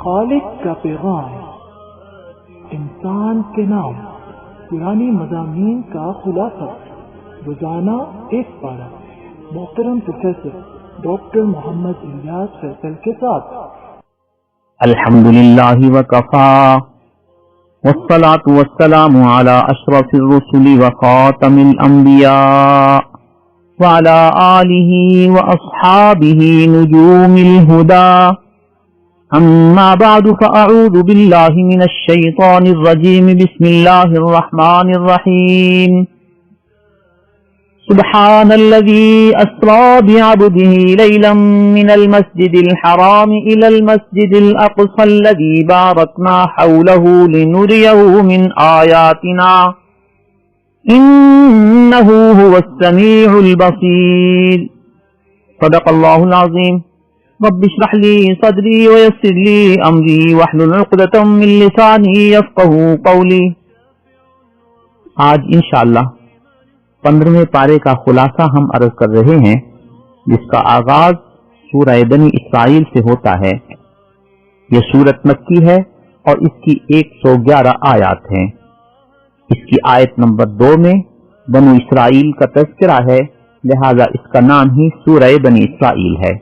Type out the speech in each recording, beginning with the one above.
خالق کا پیغام، انسان کے نام، پرانی مضامین کا خلاصہ، روزانہ ایک پارہ، محترم پروفیسر ڈاکٹر محمد الیاس فیصل کے ساتھ۔ الحمدللہ وکفا والصلاة والسلام علی اشرف الرسل وخاتم الانبیاء وعلی آلہ واصحابہ نجوم الہدى، اما بعد فاعوذ باللہ من الشیطان الرجیم، بسم اللہ الرحمن الرحیم۔ سبحان الذي أسرى بعبده ليلا من المسجد الحرام إلى المسجد الأقصى الذي باركنا حوله لنريه من آياتنا إنه هو السميع البصير۔ صدق الله العظيم۔ رب اشرح لي صدري ويسر لي أمري واحلل عقدة من لساني يفقهوا قولي۔ آج انشاءاللہ 15ویں پارے کا خلاصہ ہم عرض کر رہے ہیں، جس کا آغاز سورہ بنی اسرائیل سے ہوتا ہے۔ یہ سورت مکی ہے اور اس کی 111 آیات ہیں۔ اس کی آیت نمبر 2 میں بنو اسرائیل کا تذکرہ ہے، لہذا اس کا نام ہی سورہ بنی اسرائیل ہے۔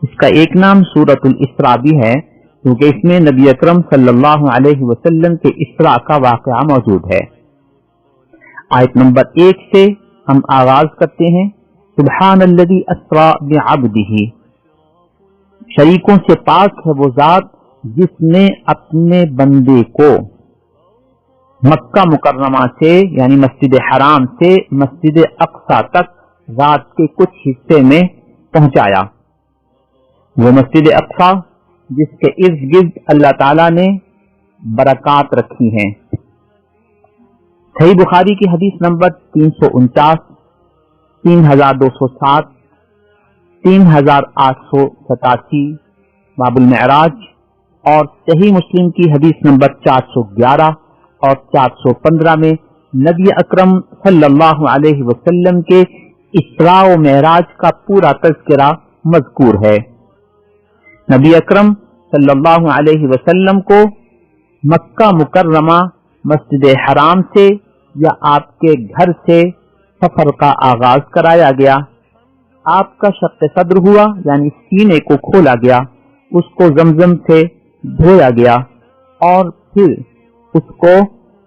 اس کا ایک نام سورۃ الاسراء بھی ہے، کیونکہ اس میں نبی اکرم صلی اللہ علیہ وسلم کے اسراء کا واقعہ موجود ہے۔ آیت نمبر 1 سے ہم آغاز کرتے ہیں۔ سبحان الذی اسری بعبدہ، شریکوں سے پاک ہے وہ ذات جس نے اپنے بندے کو مکہ مکرمہ سے یعنی مسجد حرام سے مسجد اقصی تک رات کے کچھ حصے میں پہنچایا۔ وہ مسجد اقصی جس کے ارد گرد اللہ تعالی نے برکات رکھی ہیں۔ صحیح بخاری کی حدیث نمبر 349، 3207، 3887 باب المعراج، اور صحیح مسلم کی حدیث نمبر 411 اور 415 میں نبی اکرم صلی اللہ علیہ وسلم کے اسراء و معراج کا پورا تذکرہ مذکور ہے۔ نبی اکرم صلی اللہ علیہ وسلم کو مکہ مکرمہ مسجد حرام سے یا آپ کے گھر سے سفر کا آغاز کرایا گیا۔ آپ کا شق صدر ہوا، یعنی سینے کو کھولا گیا، اس کو زمزم سے دھویا گیا، اور پھر اس کو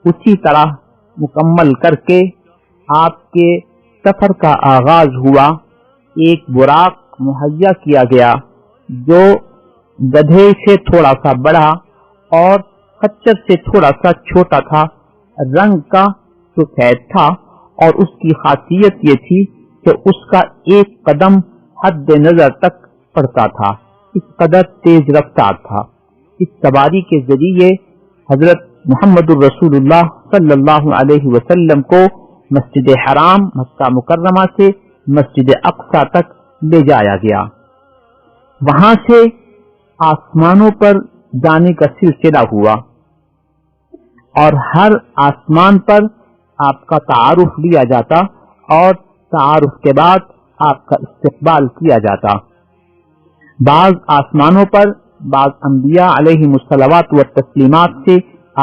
اسی طرح مکمل کر کے آپ کے سفر کا آغاز ہوا۔ ایک براق مہیا کیا گیا جو گدھے سے تھوڑا سا بڑا اور خچر سے تھوڑا سا چھوٹا تھا، رنگ کا سفید تھا، اور اس کی خاصیت یہ تھی کہ اس کا ایک قدم حد نظر تک پڑتا تھا، اس قدر تیز رفتار تھا۔ اس سواری کے ذریعے حضرت محمد الرسول اللہ صلی اللہ علیہ وسلم کو مسجد حرام مکہ مکرمہ سے مسجد اقصی تک لے جایا گیا۔ وہاں سے آسمانوں پر جانے کا سلسلہ ہوا، اور ہر آسمان پر آپ کا تعارف لیا جاتا، اور تعارف کے بعد آپ کا استقبال کیا جاتا۔ بعض آسمانوں پر بعض انبیاء علیہ الصلوات والتسلیمات سے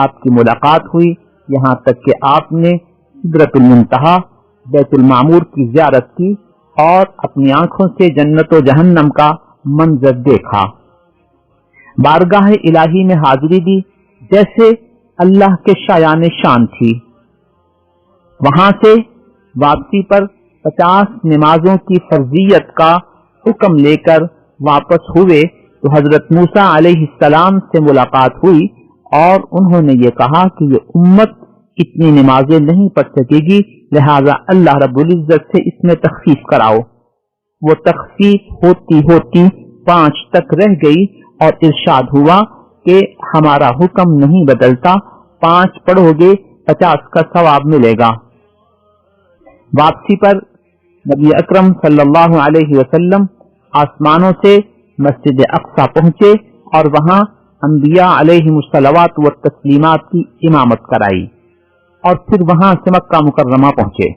آپ کی ملاقات ہوئی، یہاں تک کہ آپ نے سدرۃ المنتہا بیت المعمور کی زیارت کی اور اپنی آنکھوں سے جنت و جہنم کا منظر دیکھا۔ بارگاہ الہی میں حاضری دی جیسے اللہ کے شایان شان تھی۔ وہاں سے واپسی پر 50 نمازوں کی فرضیت کا حکم لے کر واپس ہوئے تو حضرت موسیٰ علیہ السلام سے ملاقات ہوئی، اور انہوں نے یہ کہا کہ یہ امت اتنی نمازیں نہیں پڑھ سکے گی، لہذا اللہ رب العزت سے اس میں تخفیف کراؤ۔ وہ تخفیف ہوتی ہوتی 5 تک رہ گئی، اور ارشاد ہوا کہ ہمارا حکم نہیں بدلتا، 5 پڑھو گے 50 کا ثواب ملے گا۔ واپسی پر نبی اکرم صلی اللہ علیہ وسلم آسمانوں سے مسجد اقصی پہنچے اور وہاں انبیاء علیہ الصلوات والتسلیمات کی امامت کرائی، اور پھر وہاں سے مکہ مکرمہ پہنچے۔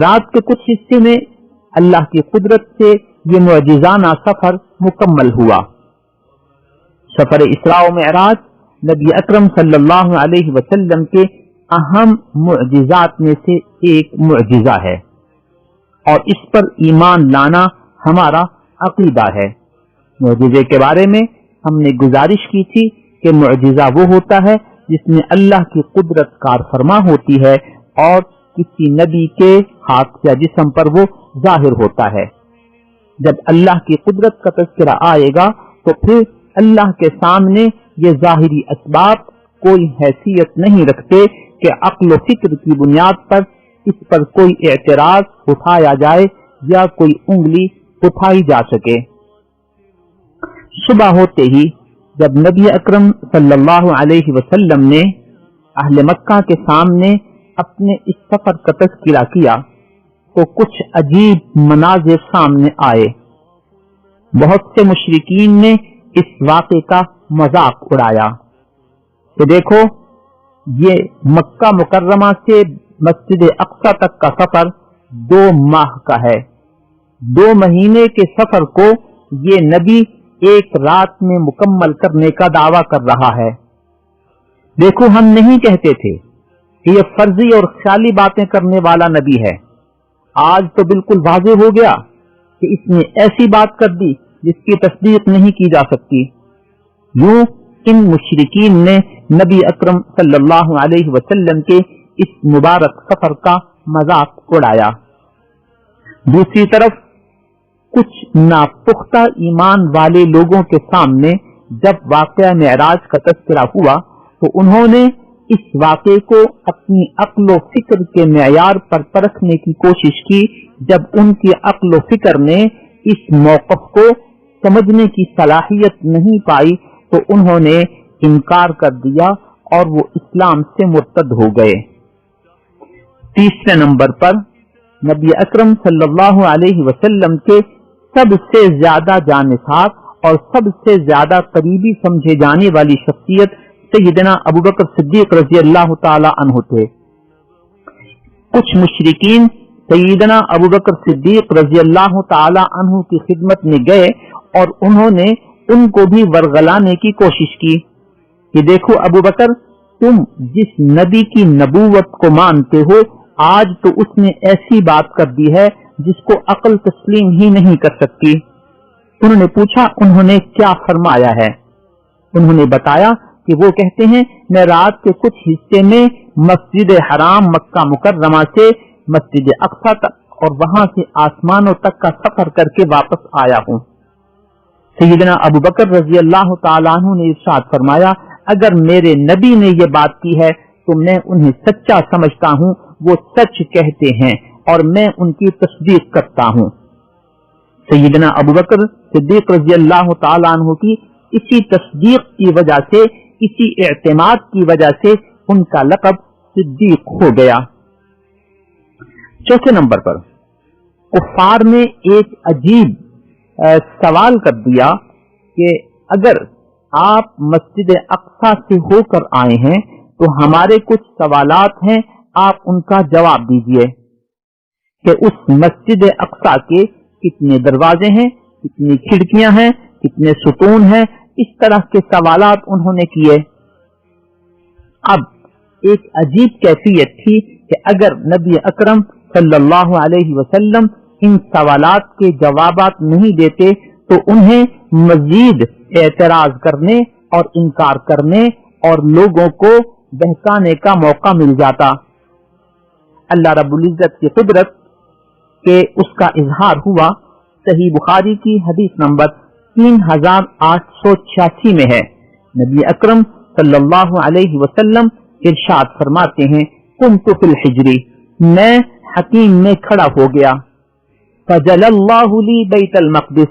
رات کے کچھ حصے میں اللہ کی قدرت سے یہ معجزانہ سفر مکمل ہوا۔ سفر اسراء و معراج نبی اکرم صلی اللہ علیہ وسلم کے اہم معجزات میں سے ایک معجزہ ہے، اور اس پر ایمان لانا ہمارا عقیدہ ہے۔ معجزے کے بارے میں ہم نے گزارش کی تھی کہ معجزہ وہ ہوتا ہے جس میں اللہ کی قدرت کار فرما ہوتی ہے اور کسی نبی کے ہاتھ یا جسم پر وہ ظاہر ہوتا ہے۔ جب اللہ کی قدرت کا تذکرہ آئے گا تو پھر اللہ کے سامنے یہ ظاہری اسباب کوئی حیثیت نہیں رکھتے کہ عقل و فکر کی بنیاد پر اس پر کوئی اعتراض اٹھایا جائے یا کوئی انگلی اٹھائی جا سکے۔ صبح ہوتے ہی جب نبی اکرم صلی اللہ علیہ وسلم نے اہل مکہ کے سامنے اپنے اس سفر کا تذکرہ کیا تو کچھ عجیب مناظر سامنے آئے۔ بہت سے مشرکین نے اس واقعے کا مذاق اڑایا کہ دیکھو، یہ مکہ مکرمہ سے مسجد اقصی تک کا سفر 2 ماہ کا ہے۔ 2 مہینے کے سفر کو یہ نبی ایک رات میں مکمل کرنے کا دعویٰ کر رہا ہے۔ دیکھو، ہم نہیں کہتے تھے کہ یہ فرضی اور خیالی باتیں کرنے والا نبی ہے، آج تو بالکل واضح ہو گیا کہ اس نے ایسی بات کر دی جس کی تصدیق نہیں کی جا سکتی۔ یوں ان مشرکین نے نبی اکرم صلی اللہ علیہ وسلم کے اس مبارک سفر کا مذاق اڑایا۔ دوسری طرف کچھ ناپختہ ایمان والے لوگوں کے سامنے جب واقعہ معراج کا تذکرہ ہوا تو انہوں نے اس واقعے کو اپنی عقل و فکر کے معیار پر پرکھنے کی کوشش کی۔ جب ان کی عقل و فکر نے اس موقف کو سمجھنے کی صلاحیت نہیں پائی تو انہوں نے انکار کر دیا اور وہ اسلام سے مرتد ہو گئے۔ تیسرے نمبر پر نبی اکرم صلی اللہ علیہ وسلم کے سب سے زیادہ جانثار اور سب سے زیادہ قریبی سمجھے جانے والی شخصیت سیدنا ابوبکر صدیق رضی اللہ تعالی عنہ تھے۔ کچھ مشرکین سیدنا ابوبکر صدیق رضی اللہ تعالی عنہ کی خدمت میں گئے اور انہوں نے ان کو بھی ورغلانے کی کوشش کی کہ دیکھو ابوبکر، تم جس نبی کی نبوت کو مانتے ہو آج تو اس نے ایسی بات کر دی ہے جس کو عقل تسلیم ہی نہیں کر سکتی۔ انہوں نے پوچھا انہوں نے کیا فرمایا ہے؟ انہوں نے بتایا کہ وہ کہتے ہیں میں رات کے کچھ حصے میں مسجد حرام مکہ مکرمہ سے مسجد اقصی تک اور وہاں سے آسمانوں تک کا سفر کر کے واپس آیا ہوں۔ سیدنا ابوبکر رضی اللہ تعالیٰ عنہ نے ارشاد فرمایا اگر میرے نبی نے یہ بات کی ہے تو میں انہیں سچا سمجھتا ہوں، وہ سچ کہتے ہیں اور میں ان کی تصدیق کرتا ہوں۔ سیدنا ابوبکر صدیق رضی اللہ تعالیٰ عنہ کی اسی تصدیق کی وجہ سے، اسی اعتماد کی وجہ سے ان کا لقب صدیق ہو گیا۔ چوتھے نمبر پر کفار نے ایک عجیب سوال کر دیا کہ اگر آپ مسجد اقصی سے ہو کر آئے ہیں تو ہمارے کچھ سوالات ہیں، آپ ان کا جواب دیجئے کہ اس مسجد اقصی کے کتنے دروازے ہیں، کتنی کھڑکیاں ہیں، کتنے ستون ہیں، اس طرح کے سوالات انہوں نے کیے۔ اب ایک عجیب کیفیت تھی کہ اگر نبی اکرم صلی اللہ علیہ وسلم ان سوالات کے جوابات نہیں دیتے تو انہیں مزید اعتراض کرنے اور انکار کرنے اور لوگوں کو بہکانے کا موقع مل جاتا۔ اللہ رب العزت کی قدرت کہ اس کا اظہار ہوا صحیح بخاری کی حدیث نمبر 3886 میں ہے۔ نبی اکرم صلی اللہ علیہ وسلم ارشاد فرماتے ہیں کنت فی الحجر، میں حتیم میں کھڑا ہو گیا، فجل اللہ لی بیت المقدس،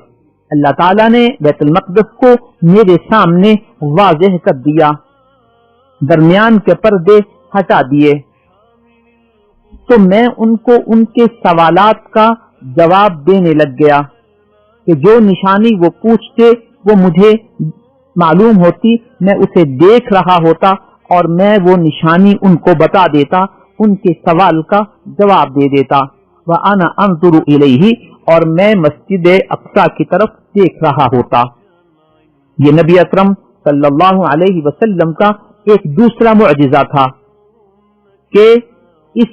اللہ تعالیٰ نے بیت المقدس کو میرے سامنے واضح کر دیا، درمیان کے پردے ہٹا دیے، تو میں ان کو ان کے سوالات کا جواب دینے لگ گیا کہ جو نشانی وہ پوچھتے وہ مجھے معلوم ہوتی، میں اسے دیکھ رہا ہوتا اور میں وہ نشانی ان کو بتا دیتا، ان کے سوال کا جواب دے دیتا۔ وَأَنَا أَنظُرُ إِلَيْهِ، اور میں مسجد اقصی کی طرف دیکھ رہا ہوتا۔ یہ نبی اکرم صلی اللہ علیہ وسلم کا ایک دوسرا معجزہ تھا کہ اس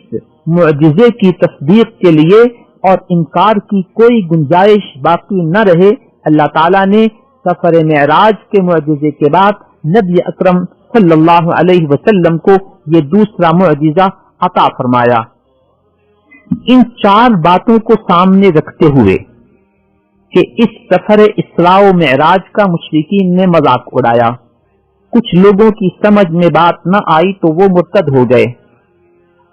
معجزے کی تصدیق کے لیے اور انکار کی کوئی گنجائش باقی نہ رہے، اللہ تعالیٰ نے سفر معراج کے معجزے کے بعد نبی اکرم صلی اللہ علیہ وسلم کو یہ دوسرا معجزہ عطا فرمایا۔ ان چار باتوں کو سامنے رکھتے ہوئے کہ اس سفر اسراء و معراج کا مشرکین نے مذاق اڑایا، کچھ لوگوں کی سمجھ میں بات نہ آئی تو وہ مرتد ہو گئے،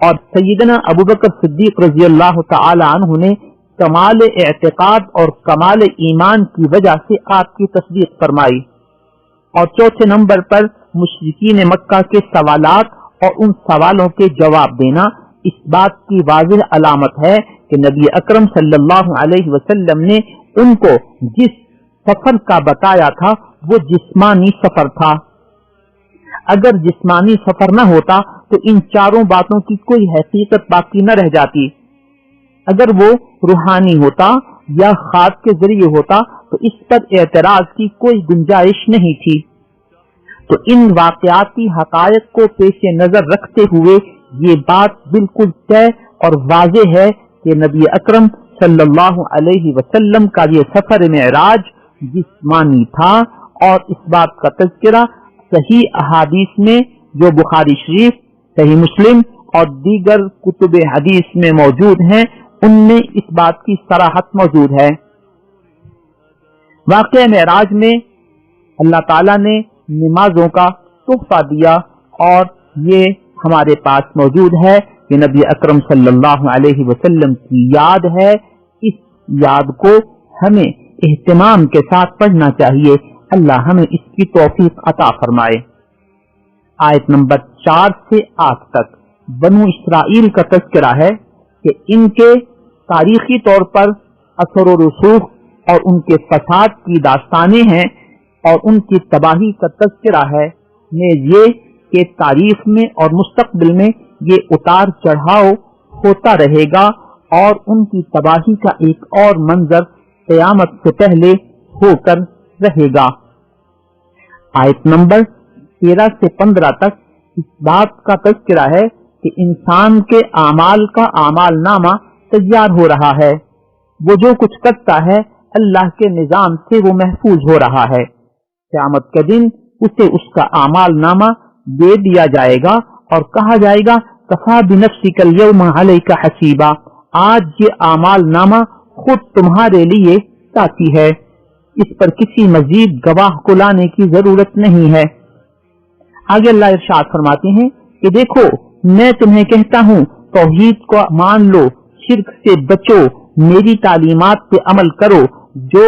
اور سیدنا ابوبکر صدیق رضی اللہ تعالی عنہ نے کمال اعتقاد اور کمال ایمان کی وجہ سے آپ کی تصدیق فرمائی، اور چوتھے نمبر پر مشرکین مکہ کے سوالات اور ان سوالوں کے جواب دینا اس بات کی واضح علامت ہے کہ نبی اکرم صلی اللہ علیہ وسلم نے ان کو جس سفر کا بتایا تھا وہ جسمانی سفر تھا۔ اگر جسمانی سفر نہ ہوتا تو ان چاروں باتوں کی کوئی حقیقت باقی نہ رہ جاتی، اگر وہ روحانی ہوتا یا خواب کے ذریعے ہوتا تو اس پر اعتراض کی کوئی گنجائش نہیں تھی۔ تو ان واقعاتی حقائق کو پیش نظر رکھتے ہوئے یہ بات بالکل طے اور واضح ہے کہ نبی اکرم صلی اللہ علیہ وسلم کا یہ سفر معراج جسمانی تھا، اور اس بات کا تذکرہ صحیح احادیث میں جو بخاری شریف، صحیح مسلم اور دیگر کتب حدیث میں موجود ہیں ان میں اس بات کی صراحت موجود ہے۔ واقعہ معراج میں اللہ تعالیٰ نے نمازوں کا تحفہ دیا، اور یہ ہمارے پاس موجود ہے کہ نبی اکرم صلی اللہ علیہ وسلم کی یاد ہے۔ اس یاد کو ہمیں اہتمام کے ساتھ پڑھنا چاہیے، اللہ ہمیں اس کی توفیق عطا فرمائے۔ آیت نمبر 4 سے 8 تک بنو اسرائیل کا تذکرہ ہے کہ ان کے تاریخی طور پر اثر و رسوخ اور ان کے فساد کی داستانیں ہیں، اور ان کی تباہی کا تذکرہ ہے یہ کہ تاریخ میں اور مستقبل میں یہ اتار چڑھاؤ ہوتا رہے گا، اور ان کی تباہی کا ایک اور منظر قیامت سے پہلے ہو کر رہے گا۔ آیت نمبر 13 سے 15 تک اس بات کا تذکرہ ہے کہ انسان کے اعمال کا اعمال نامہ تیار ہو رہا ہے، وہ جو کچھ کرتا ہے اللہ کے نظام سے وہ محفوظ ہو رہا ہے۔ قیامت کے دن اسے اس کا اعمال نامہ دے دیا جائے گا اور کہا جائے گا کفا بنفسک الیوم علیک حسیبا، آج یہ اعمال نامہ خود تمہارے لیے کافی ہے، اس پر کسی مزید گواہ کو لانے کی ضرورت نہیں ہے۔ آگے اللہ ارشاد فرماتے ہیں کہ دیکھو میں تمہیں کہتا ہوں توحید کو مان لو، شرک سے بچو، میری تعلیمات پہ عمل کرو، جو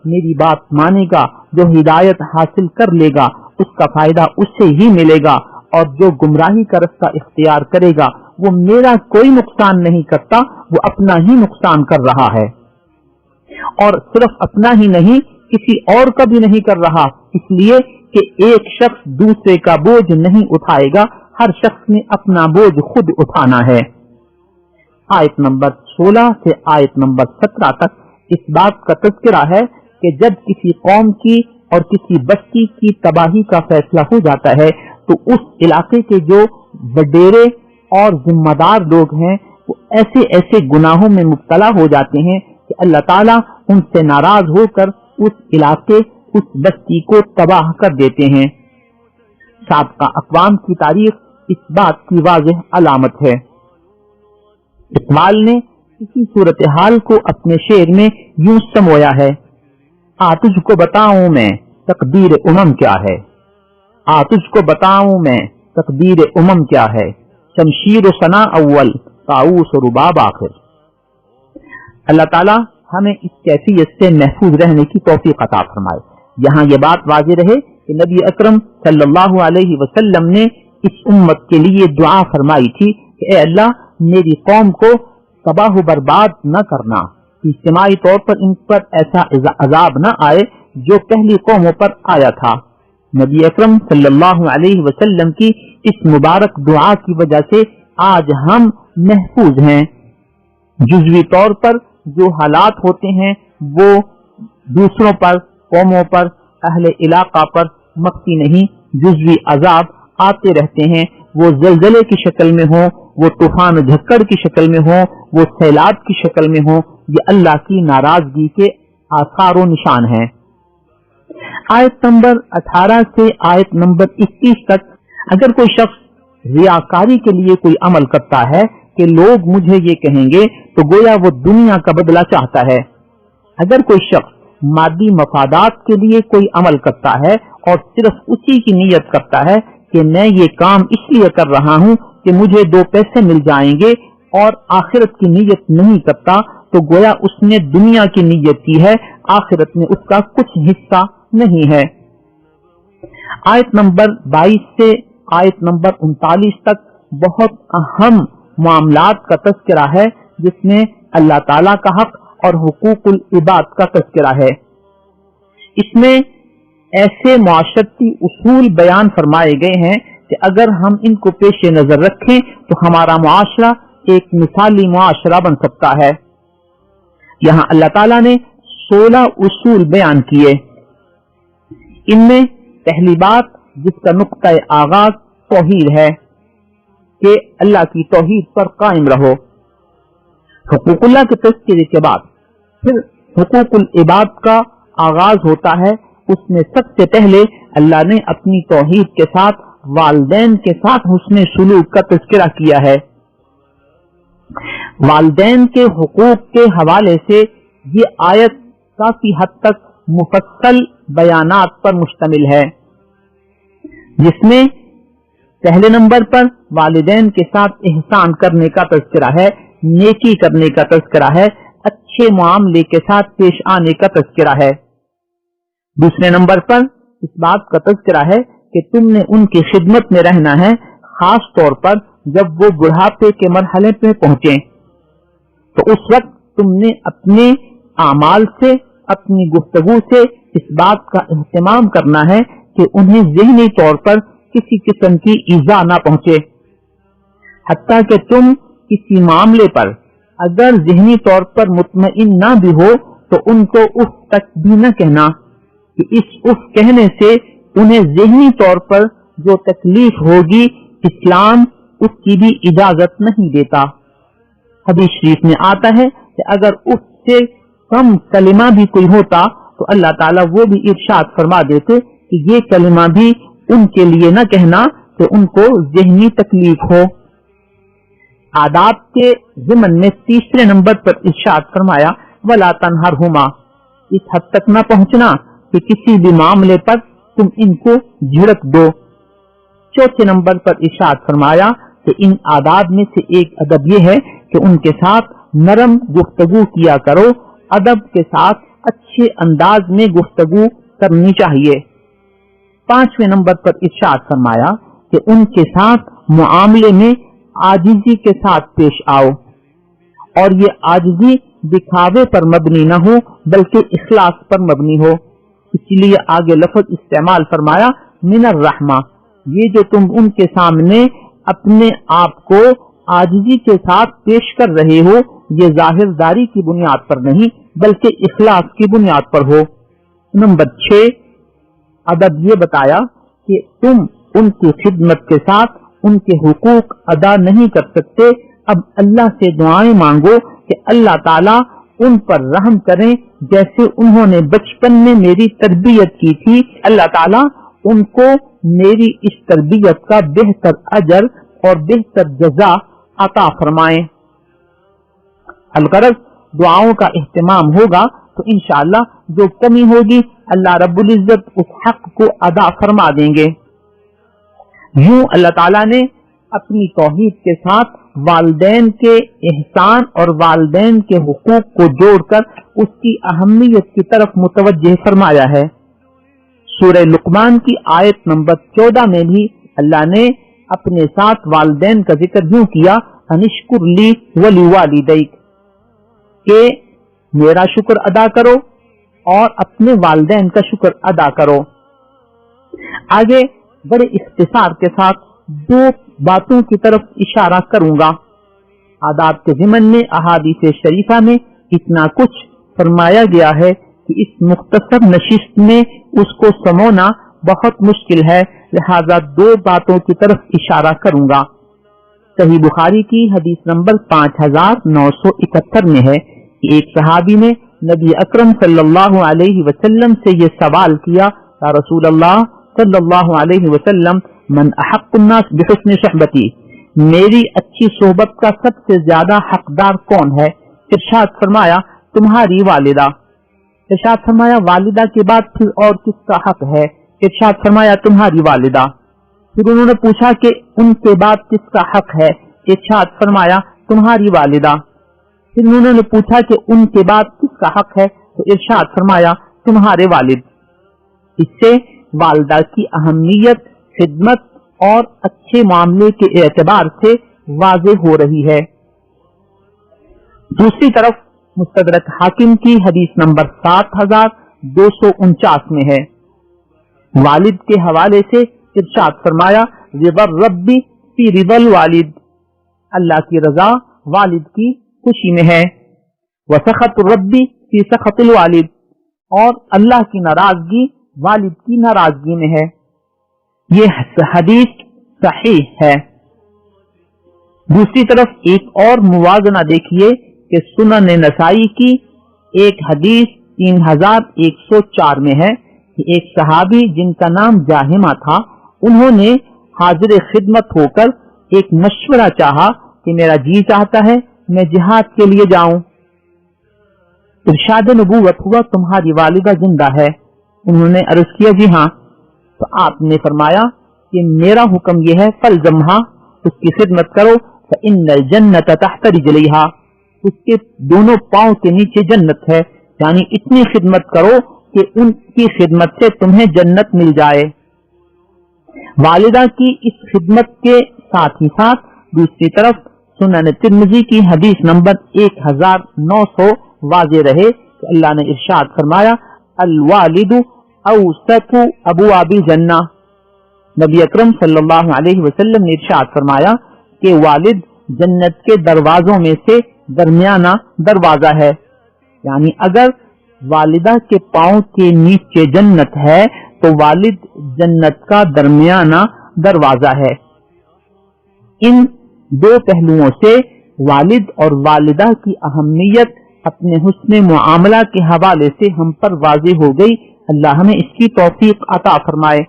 میری بات مانے گا، جو ہدایت حاصل کر لے گا اس کا فائدہ اس سے ہی ملے گا، اور جو گمراہی کا رستہ اختیار کرے گا وہ میرا کوئی نقصان نہیں کرتا، وہ اپنا ہی نقصان کر رہا ہے، اور صرف اپنا ہی نہیں کسی اور کا بھی نہیں کر رہا، اس لیے کہ ایک شخص دوسرے کا بوجھ نہیں اٹھائے گا، ہر شخص نے اپنا بوجھ خود اٹھانا ہے۔ آیت نمبر 16 سے آیت نمبر 17 تک اس بات کا تذکرہ ہے کہ جب کسی قوم کی اور کسی بستی کی تباہی کا فیصلہ ہو جاتا ہے تو اس علاقے کے جو وڈیرے اور ذمہ دار لوگ ہیں وہ ایسے ایسے گناہوں میں مبتلا ہو جاتے ہیں کہ اللہ تعالیٰ ان سے ناراض ہو کر اس علاقے، اس بستی کو تباہ کر دیتے ہیں۔ سابقہ اقوام کی تاریخ اس بات کی واضح علامت ہے۔ اقبال نے اسی صورتحال کو اپنے شعر میں یوں سمویا ہے: تجھ کو بتاؤں میں تقدیر امم کیا ہے، تجھ کو بتاؤں میں تقدیر امم کیا ہے، شمشیر و ثنا اول طاؤس و رباب آخر۔ اللہ تعالیٰ ہمیں اس کیفیت سے محفوظ رہنے کی توفیق عطا فرمائے۔ یہاں یہ بات واضح رہے کہ نبی اکرم صلی اللہ علیہ وسلم نے اس امت کے لیے دعا فرمائی تھی کہ اے اللہ میری قوم کو تباہ و برباد نہ کرنا، اجتماعی طور پر ان پر ایسا عذاب نہ آئے جو پہلی قوموں پر آیا تھا۔ نبی اکرم صلی اللہ علیہ وسلم کی اس مبارک دعا کی وجہ سے آج ہم محفوظ ہیں۔ جزوی طور پر جو حالات ہوتے ہیں وہ دوسروں پر، قوموں پر، اہل علاقہ پر مخفی نہیں، جزوی عذاب آتے رہتے ہیں، وہ زلزلے کی شکل میں ہوں، وہ طوفان جھکڑ کی شکل میں ہوں، وہ سیلاب کی شکل میں ہوں، یہ اللہ کی ناراضگی کے آثار و نشان ہیں۔ آیت نمبر 18 سے آیت نمبر 21 تک اگر کوئی شخص ریاکاری کے لیے کوئی عمل کرتا ہے کہ لوگ مجھے یہ کہیں گے تو گویا وہ دنیا کا بدلہ چاہتا ہے۔ اگر کوئی شخص مادی مفادات کے لیے کوئی عمل کرتا ہے اور صرف اسی کی نیت کرتا ہے کہ میں یہ کام اس لیے کر رہا ہوں کہ مجھے 2 پیسے مل جائیں گے اور آخرت کی نیت نہیں کرتا تو گویا اس نے دنیا کی نیت کی ہے، آخرت میں اس کا کچھ حصہ نہیں ہے۔ آیت نمبر 22 سے آیت نمبر 39 تک بہت اہم معاملات کا تذکرہ ہے جس میں اللہ تعالیٰ کا حق اور حقوق العباد کا تذکرہ ہے۔ اس میں ایسے معاشرتی اصول بیان فرمائے گئے ہیں کہ اگر ہم ان کو پیش نظر رکھیں تو ہمارا معاشرہ ایک مثالی معاشرہ بن سکتا ہے۔ یہاں اللہ تعالیٰ نے 16 اصول بیان کیے۔ ان میں پہلی بات جس کا نقطہ آغاز توحید ہے کہ اللہ کی توحید پر قائم رہو۔ حقوق اللہ کے تذکرے کے بعد پھر حقوق العباد کا آغاز ہوتا ہے۔ اس میں سب سے پہلے اللہ نے اپنی توحید کے ساتھ والدین کے ساتھ حسن سلوک کا تذکرہ کیا ہے۔ والدین کے حقوق کے حوالے سے یہ آیت کافی حد تک مفصل بیانات پر مشتمل ہے، جس میں پہلے نمبر پر والدین کے ساتھ احسان کرنے کا تذکرہ ہے، نیکی کرنے کا تذکرہ ہے، اچھے معاملے کے ساتھ پیش آنے کا تذکرہ ہے۔ دوسرے نمبر پر اس بات کا تذکرہ ہے کہ تم نے ان کی خدمت میں رہنا ہے، خاص طور پر جب وہ بڑھاپے کے مرحلے پہ پہنچیں تو اس وقت تم نے اپنے اعمال سے، اپنی گفتگو سے اس بات کا اہتمام کرنا ہے کہ انہیں ذہنی طور پر کسی قسم کی ایذا نہ پہنچے، حتیٰ کہ تم کسی معاملے پر اگر ذہنی طور پر مطمئن نہ بھی ہو تو ان کو اف تک بھی نہ کہنا، کہ اس اف کہنے سے انہیں ذہنی طور پر جو تکلیف ہوگی اسلام اس کی بھی اجازت نہیں دیتا۔ حدیث شریف میں آتا ہے کہ اگر اف سے کم کلمہ بھی کوئی ہوتا تو اللہ تعالیٰ وہ بھی ارشاد فرما دیتے کہ یہ کلمہ بھی ان کے لیے نہ کہنا کہ ان کو ذہنی تکلیف ہو۔ آداب کے ضمن میں تیسرے نمبر پر ارشاد فرمایا وَلَا تَنْهَرْهُمَا، اس حد تک نہ پہنچنا کہ کسی بھی معاملے پر تم ان کو جھڑک دو۔ چوتھے نمبر پر ارشاد فرمایا کہ ان آداب میں سے ایک ادب یہ ہے کہ ان کے ساتھ نرم گفتگو کیا کرو، ادب کے ساتھ اچھے انداز میں گفتگو کرنی چاہیے۔ پانچویں نمبر پر ارشاد فرمایا کہ ان کے ساتھ معاملے میں عاجزی کے ساتھ پیش آؤ، اور یہ عاجزی دکھاوے پر مبنی نہ ہو بلکہ اخلاص پر مبنی ہو۔ اسی لیے آگے لفظ استعمال فرمایا من الرحمہ، یہ جو تم ان کے سامنے اپنے آپ کو عاجزی کے ساتھ پیش کر رہے ہو یہ ظاہر داری کی بنیاد پر نہیں بلکہ اخلاص کی بنیاد پر ہو۔ نمبر 6 ادب یہ بتایا کہ تم ان کی خدمت کے ساتھ ان کے حقوق ادا نہیں کر سکتے، اب اللہ سے دعائیں مانگو کہ اللہ تعالیٰ ان پر رحم کریں جیسے انہوں نے بچپن میں میری تربیت کی تھی، اللہ تعالیٰ ان کو میری اس تربیت کا بہتر اجر اور بہتر جزا عطا فرمائیں۔ الغرض دعاؤں کا اہتمام ہوگا تو انشاءاللہ جو کمی ہوگی اللہ رب العزت اس حق کو ادا فرما دیں گے۔ یوں اللہ تعالیٰ نے اپنی توحید کے ساتھ والدین کے احسان اور والدین کے حقوق کو جوڑ کر اس کی اہمیت کی طرف متوجہ فرمایا ہے۔ سورہ لقمان کی آیت نمبر 14 میں بھی اللہ نے اپنے ساتھ والدین کا ذکر یوں کیا انشکر لی ولوالدیک، کہ میرا شکر ادا کرو اور اپنے والدین کا شکر ادا کرو۔ آگے بڑے اختصار کے ساتھ 2 باتوں کی طرف اشارہ کروں گا۔ آداب کے ضمن میں احادیث شریفہ میں اتنا کچھ فرمایا گیا ہے کہ اس مختصر نشست میں اس کو سمونا بہت مشکل ہے، لہذا دو باتوں کی طرف اشارہ کروں گا۔ صحیح بخاری کی حدیث نمبر 5971 میں ہے کہ ایک صحابی نے نبی اکرم صلی اللہ علیہ وسلم سے یہ سوال کیا، یا رسول اللہ صلی اللہ علیہ وسلم، من احق الناس بحسن صحبتی، میری اچھی صحبت کا سب سے زیادہ حقدار کون ہے؟ ارشاد فرمایا تمہاری والدہ۔ ارشاد فرمایا والدہ کے بعد پھر اور کس کا حق ہے؟ ارشاد فرمایا تمہاری والدہ۔ پھر انہوں نے پوچھا کہ ان کے بعد کس کا حق ہے؟ ارشاد فرمایا تمہاری والدہ۔ پھر انہوں نے پوچھا کہ ان کے بعد کس کا حق ہے؟ تو ارشاد فرمایا تمہارے والد۔ اس سے والدہ کی اہمیت، خدمت اور اچھے معاملے کے اعتبار سے واضح ہو رہی ہے۔ دوسری طرف مستدرک حاکم کی حدیث نمبر 7249 میں ہے، والد کے حوالے سے ارشاد فرمایا رضا الرب فی رضا الوالد، اللہ کی رضا والد کی خوشی میں ہے، وسخط الرب فی سخط الوالد، اور اللہ کی ناراضگی والد کی ناراضگی میں ہے۔ یہ حدیث صحیح ہے۔ دوسری طرف ایک اور موازنہ دیکھیے کہ سنن نسائی کی ایک حدیث 3104 میں ہے کہ ایک صحابی جن کا نام جاہمہ تھا، انہوں نے حاضر خدمت ہو کر ایک مشورہ چاہا کہ میرا جی چاہتا ہے میں جہاد کے لیے جاؤں۔ ارشاد نبوت ہوا تمہاری والدہ زندہ ہے؟ انہوں نے عرض کیا جی ہاں۔ تو آپ نے فرمایا کہ میرا حکم یہ ہے فلزمہا، اس کی خدمت کرو، فإن الجنت تحت رجلیہا، اس کے دونوں پاؤں کے نیچے جنت ہے، یعنی اتنی خدمت کرو کہ ان کی خدمت سے تمہیں جنت مل جائے۔ والدہ کی اس خدمت کے ساتھ ہی ساتھ دوسری طرف سنن ترمذی کی حدیث نمبر 1900 واضح رہے کہ اللہ نے ارشاد فرمایا الوالد اوسط ابواب الجنہ، نبی اکرم صلی اللہ علیہ وسلم نے ارشاد فرمایا کہ والد جنت کے دروازوں میں سے درمیانہ دروازہ ہے، یعنی اگر والدہ کے پاؤں کے نیچے جنت ہے تو والد جنت کا درمیانہ دروازہ ہے۔ ان دو پہلوؤں سے والد اور والدہ کی اہمیت اپنے حسن معاملہ کے حوالے سے ہم پر واضح ہو گئی۔ اللہ ہمیں اس کی توفیق عطا فرمائے۔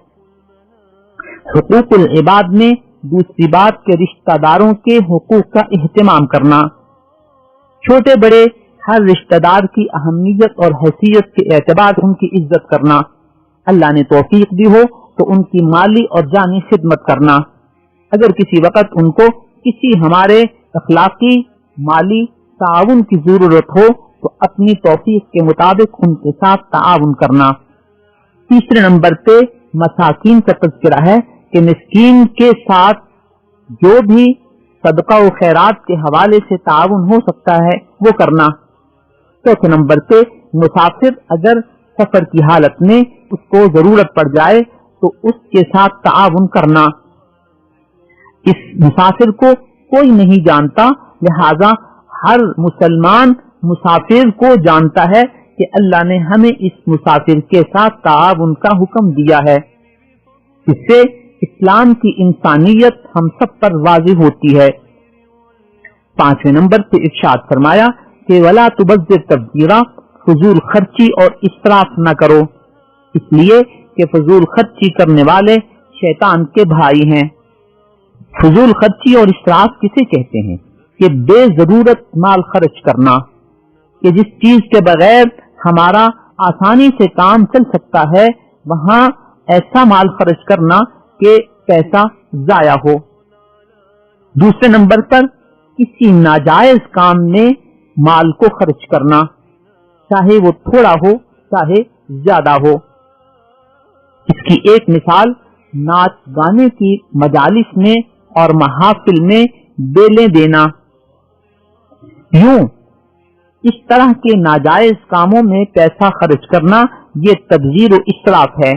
حقوق العباد میں دوسری بات کے رشتہ داروں کے حقوق کا اہتمام کرنا، چھوٹے بڑے ہر رشتہ دار کی اہمیت اور حیثیت کے اعتبار ان کی عزت کرنا، اللہ نے توفیق دی ہو تو ان کی مالی اور جانی خدمت کرنا، اگر کسی وقت ان کو کسی ہمارے اخلاقی مالی تعاون کی ضرورت ہو تو اپنی توفیق کے مطابق ان کے ساتھ تعاون کرنا۔ تیسرے نمبر پہ مساکین کا تذکرہ ہے کہ مسکین کے ساتھ جو بھی صدقہ و خیرات کے حوالے سے تعاون ہو سکتا ہے وہ کرنا۔ چوتھے نمبر پہ مسافر اگر سفر کی حالت میں اس کو ضرورت پڑ جائے تو اس کے ساتھ تعاون کرنا۔ اس مسافر کو کوئی نہیں جانتا، لہذا ہر مسلمان مسافر کو جانتا ہے کہ اللہ نے ہمیں اس مسافر کے ساتھ تعاون کا حکم دیا ہے۔ اس سے اسلام کی انسانیت ہم سب پر واضح ہوتی ہے۔ پانچویں نمبر پہ ارشاد فرمایا کہ ولا تبذر تبذیرا، فضول خرچی اور اسراف نہ کرو، اس لیے کہ فضول خرچی کرنے والے شیطان کے بھائی ہیں۔ فضول خرچی اور اسراف کسے کہتے ہیں؟ کہ بے ضرورت مال خرچ کرنا، کہ جس چیز کے بغیر ہمارا آسانی سے کام چل سکتا ہے وہاں ایسا مال خرچ کرنا کہ پیسہ ضائع ہو۔ دوسرے نمبر پر کسی ناجائز کام میں مال کو خرچ کرنا، چاہے وہ تھوڑا ہو چاہے زیادہ ہو۔ اس کی ایک مثال ناچ گانے کی مجالس میں اور محافل میں بیلیں دینا۔ یوں اس طرح کے ناجائز کاموں میں پیسہ خرچ کرنا یہ تبذیر و اسراف ہے۔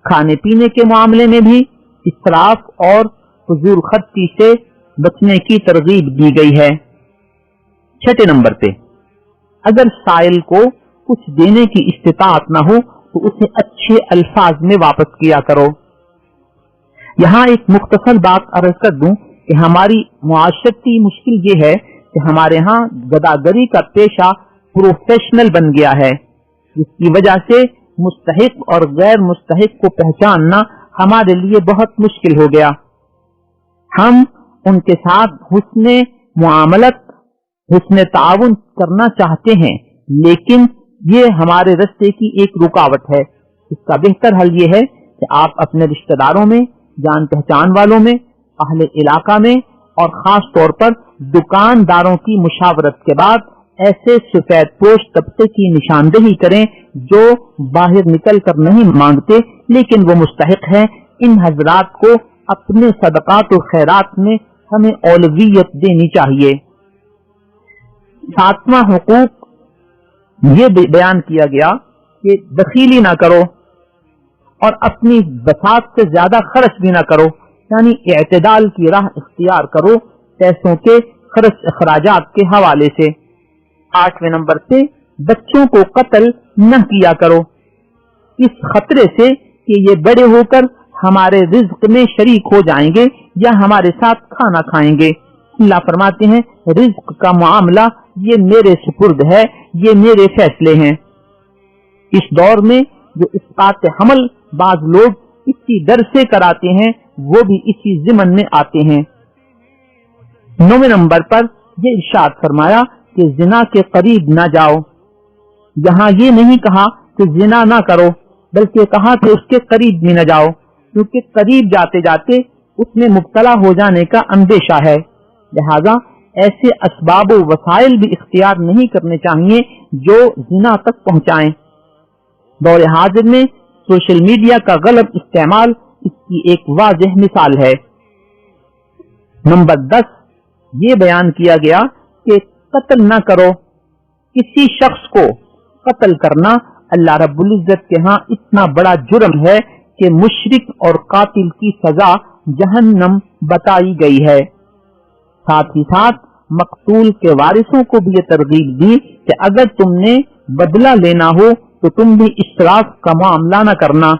کھانے پینے کے معاملے میں بھی اسراف اور فضول خرچی سے بچنے کی ترغیب دی گئی ہے۔ چھٹے نمبر پہ، اگر سائل کو کچھ دینے کی استطاعت نہ ہو تو اسے اچھے الفاظ میں واپس کیا کرو۔ یہاں ایک مختصر بات عرض کر دوں کہ ہماری معاشرتی مشکل یہ ہے کہ ہمارے ہاں گداگری کا پیشہ پروفیشنل بن گیا ہے، جس کی وجہ سے مستحق اور غیر مستحق کو پہچاننا ہمارے لیے بہت مشکل ہو گیا۔ ہم ان کے ساتھ حسن معاملت، حسن تعاون کرنا چاہتے ہیں، لیکن یہ ہمارے راستے کی ایک رکاوٹ ہے۔ اس کا بہتر حل یہ ہے کہ آپ اپنے رشتہ داروں میں، جان پہچان والوں میں، اہل علاقہ میں اور خاص طور پر دکانداروں کی مشاورت کے بعد ایسے سفید پوش طبقے کی نشاندہی کریں جو باہر نکل کر نہیں مانگتے لیکن وہ مستحق ہیں۔ ان حضرات کو اپنے صدقات و خیرات میں ہمیں اولویت دینی چاہیے۔ ساتواں حقوق یہ بیان کیا گیا کہ بخیلی نہ کرو اور اپنی بساط سے زیادہ خرچ بھی نہ کرو، یعنی اعتدال کی راہ اختیار کرو پیسوں کے خرچ اخراجات کے حوالے سے۔ 8ویں نمبر پہ، بچوں کو قتل نہ کیا کرو، اس خطرے سے کہ یہ بڑے ہو کر ہمارے رزق میں شریک ہو جائیں گے یا ہمارے ساتھ کھانا کھائیں گے۔ اللہ فرماتے ہیں رزق کا معاملہ یہ میرے سپرد ہے، یہ میرے فیصلے ہیں۔ اس دور میں جو اسقاط حمل بعض لوگ اسی ڈر سے کراتے ہیں وہ بھی اسی ضمن میں آتے ہیں۔ 9ویں نمبر پر یہ ارشاد فرمایا کہ زنا کے قریب نہ جاؤ۔ یہاں یہ نہیں کہا کہ زنا نہ کرو بلکہ کہا کہ اس کے قریب بھی نہ جاؤ، کیونکہ قریب جاتے جاتے اس میں مبتلا ہو جانے کا اندیشہ ہے۔ لہذا ایسے اسباب و وسائل بھی اختیار نہیں کرنے چاہیے جو زنا تک پہنچائیں۔ دور حاضر میں سوشل میڈیا کا غلط استعمال اس کی ایک واضح مثال ہے۔ نمبر 10 یہ بیان کیا گیا کہ قتل نہ کرو۔ کسی شخص کو قتل کرنا اللہ رب العزت کے ہاں اتنا بڑا جرم ہے کہ مشرک اور قاتل کی سزا جہنم بتائی گئی ہے۔ ساتھ ہی ساتھ مقتول کے وارثوں کو بھی یہ ترغیب دی کہ اگر تم نے بدلہ لینا ہو تو تم بھی اسراف کا معاملہ نہ کرنا۔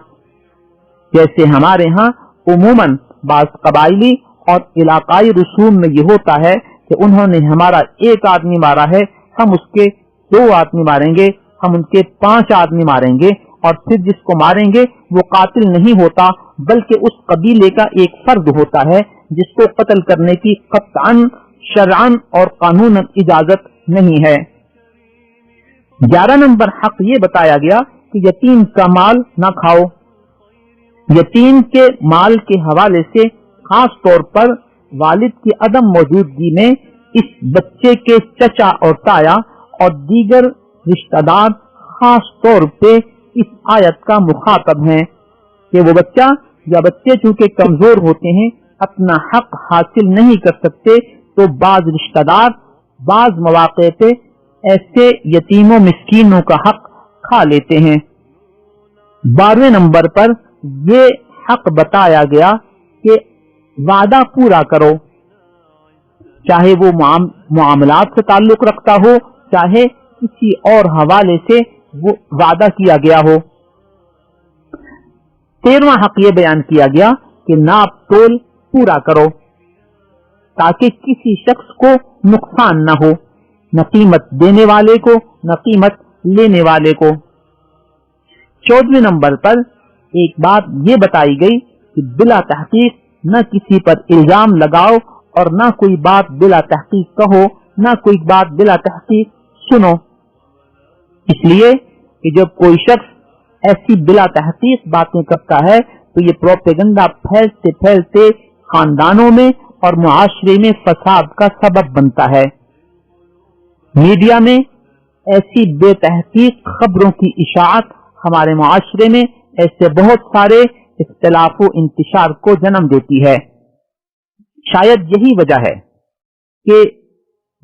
جیسے ہمارے ہاں عموماً بعض قبائلی اور علاقائی رسوم میں یہ ہوتا ہے کہ انہوں نے ہمارا ایک آدمی مارا ہے، ہم اس کے 2 آدمی ماریں گے، ہم ان کے 5 آدمی ماریں گے، اور پھر جس کو ماریں گے وہ قاتل نہیں ہوتا بلکہ اس قبیلے کا ایک فرد ہوتا ہے جس کو قتل کرنے کی قطعاً شرعاً اور قانوناً اجازت نہیں ہے۔ 11 نمبر حق یہ بتایا گیا کہ یتیم کا مال نہ کھاؤ۔ یتیم کے مال کے حوالے سے خاص طور پر والد کی عدم موجودگی میں اس بچے کے چچا اور تایا اور دیگر رشتہ دار خاص طور پہ اس آیت کا مخاطب ہیں کہ وہ بچہ یا بچے چونکہ کمزور ہوتے ہیں، اپنا حق حاصل نہیں کر سکتے، تو بعض رشتہ دار بعض مواقع پہ ایسے یتیموں مسکینوں کا حق کھا لیتے ہیں۔ 12ویں نمبر پر یہ حق بتایا گیا کہ وعدہ پورا کرو، چاہے وہ معاملات سے تعلق رکھتا ہو، چاہے کسی اور حوالے سے وہ وعدہ کیا گیا ہو۔ 13واں حق یہ بیان کیا گیا کہ ناپ تول پورا کرو تاکہ کسی شخص کو نقصان نہ ہو، نہ قیمت دینے والے کو نہ قیمت لینے والے کو۔ 14ویں نمبر پر ایک بات یہ بتائی گئی کہ بلا تحقیق نہ کسی پر الزام لگاؤ اور نہ کوئی بات بلا تحقیق کہو، نہ کوئی بات بلا تحقیق سنو، اس لیے کہ جب کوئی شخص ایسی بلا تحقیق باتیں کرتا ہے تو یہ پروپیگنڈا پھیلتے پھیلتے خاندانوں میں اور معاشرے میں فساد کا سبب بنتا ہے۔ میڈیا میں ایسی بے تحقیق خبروں کی اشاعت ہمارے معاشرے میں ایسے بہت سارے اختلاف و انتشار کو جنم دیتی ہے۔ شاید یہی وجہ ہے کہ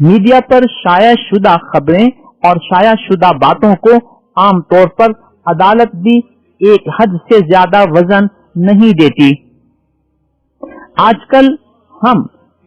میڈیا پر شائع شدہ خبریں اور شائع شدہ باتوں کو عام طور پر عدالت بھی ایک حد سے زیادہ وزن نہیں دیتی۔ آج کل ہم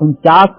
49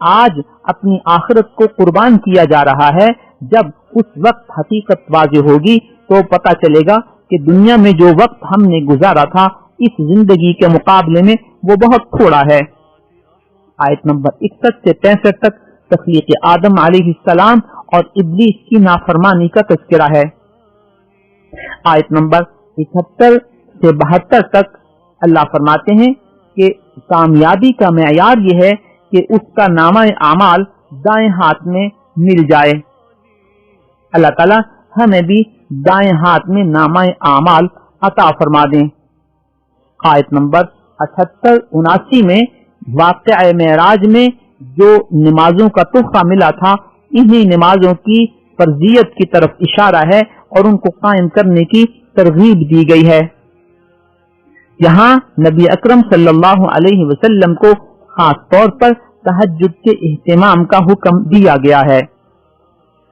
آج اپنی آخرت کو قربان کیا جا رہا ہے۔ جب اس وقت حقیقت واضح ہوگی تو پتہ چلے گا کہ دنیا میں جو وقت ہم نے گزارا تھا اس زندگی کے مقابلے میں وہ بہت تھوڑا ہے۔ آیت نمبر 61 سے 65 تک تخلیق آدم علیہ السلام اور ابلیس کی نافرمانی کا تذکرہ ہے۔ آیت نمبر 71 سے 72 تک اللہ فرماتے ہیں کہ کامیابی کا معیار یہ ہے کہ اس کا نامہ اعمال دائیں ہاتھ میں مل جائے۔ اللہ تعالیٰ ہمیں بھی دائیں ہاتھ میں نامہ اعمال عطا فرما دیں۔ آیت نمبر 78 79 میں واقعہ معراج میں جو نمازوں کا تحفہ ملا تھا انہی نمازوں کی فرضیت کی طرف اشارہ ہے اور ان کو قائم کرنے کی ترغیب دی گئی ہے۔ یہاں نبی اکرم صلی اللہ علیہ وسلم کو خاص طور پر تہجد کے اہتمام کا حکم دیا گیا ہے،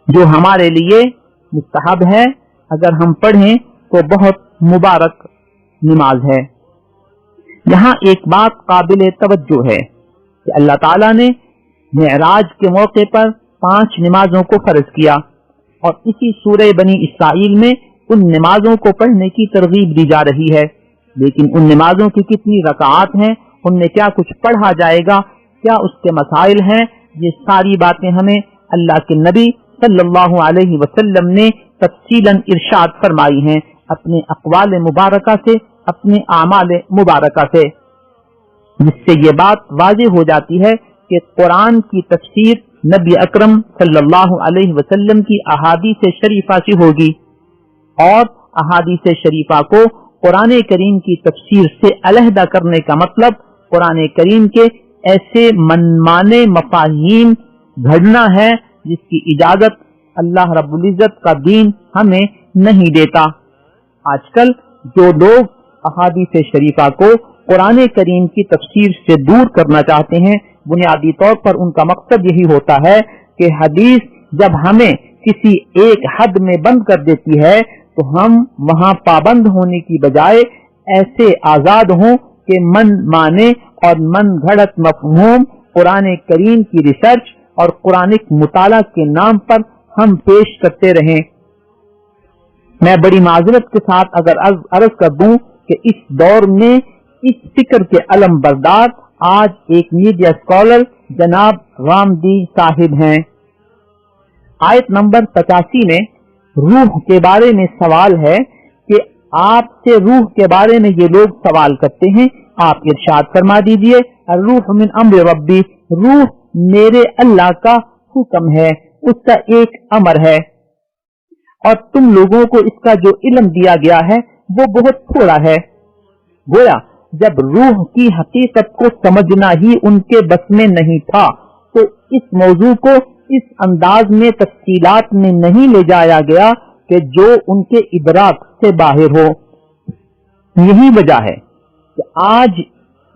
جو ہمارے لیے مستحب ہے۔ اگر ہم پڑھیں تو بہت مبارک نماز ہے۔ یہاں ایک بات قابل توجہ ہے کہ اللہ تعالیٰ نے معراج کے موقع پر 5 نمازوں کو فرض کیا اور اسی سورہ بنی اسرائیل میں ان نمازوں کو پڑھنے کی ترغیب دی جا رہی ہے، لیکن ان نمازوں کی کتنی رکعات ہیں، ان میں کیا کچھ پڑھا جائے گا، کیا اس کے مسائل ہیں، یہ ساری باتیں ہمیں اللہ کے نبی صلی اللہ علیہ وسلم نے تفصیلاً ارشاد فرمائی ہیں اپنے اقوال مبارکہ سے، اپنے اعمال مبارکہ سے، جس سے یہ بات واضح ہو جاتی ہے کہ قرآن کی تفسیر نبی اکرم صلی اللہ علیہ وسلم کی احادیث شریفہ سے ہوگی، اور احادیث شریفہ کو قرآن کریم کی تفسیر سے علیحدہ کرنے کا مطلب قرآن کریم کے ایسے منمانے مفاہیم گھڑنا ہے جس کی اجازت اللہ رب العزت کا دین ہمیں نہیں دیتا۔ آج کل جو لوگ احادیث شریفہ کو قرآن کریم کی تفسیر سے دور کرنا چاہتے ہیں، بنیادی طور پر ان کا مقصد یہی ہوتا ہے کہ حدیث جب ہمیں کسی ایک حد میں بند کر دیتی ہے تو ہم وہاں پابند ہونے کی بجائے ایسے آزاد ہوں کہ من مانے اور من گھڑت مفہوم قرآن کریم کی ریسرچ اور قرآنک مطالعہ کے نام پر ہم پیش کرتے رہیں۔ میں بڑی معذرت کے ساتھ اگر عرض کر دوں کہ اس دور میں اس فکر کے علم بردار آج ایک میڈیا اسکالر جناب رامدی صاحب ہیں۔ آیت نمبر 85 میں روح کے بارے میں سوال ہے کہ آپ سے روح کے بارے میں یہ لوگ سوال کرتے ہیں، آپ ارشاد فرما دیجئے الروح من امر ربی، روح میرے اللہ کا حکم ہے، اس کا ایک امر ہے، اور تم لوگوں کو اس کا جو علم دیا گیا ہے وہ بہت تھوڑا ہے۔ گویا جب روح کی حقیقت کو سمجھنا ہی ان کے بس میں نہیں تھا تو اس موضوع کو اس انداز میں تفصیلات میں نہیں لے جایا گیا کہ جو ان کے ادراک سے باہر ہو۔ یہی وجہ ہے کہ آج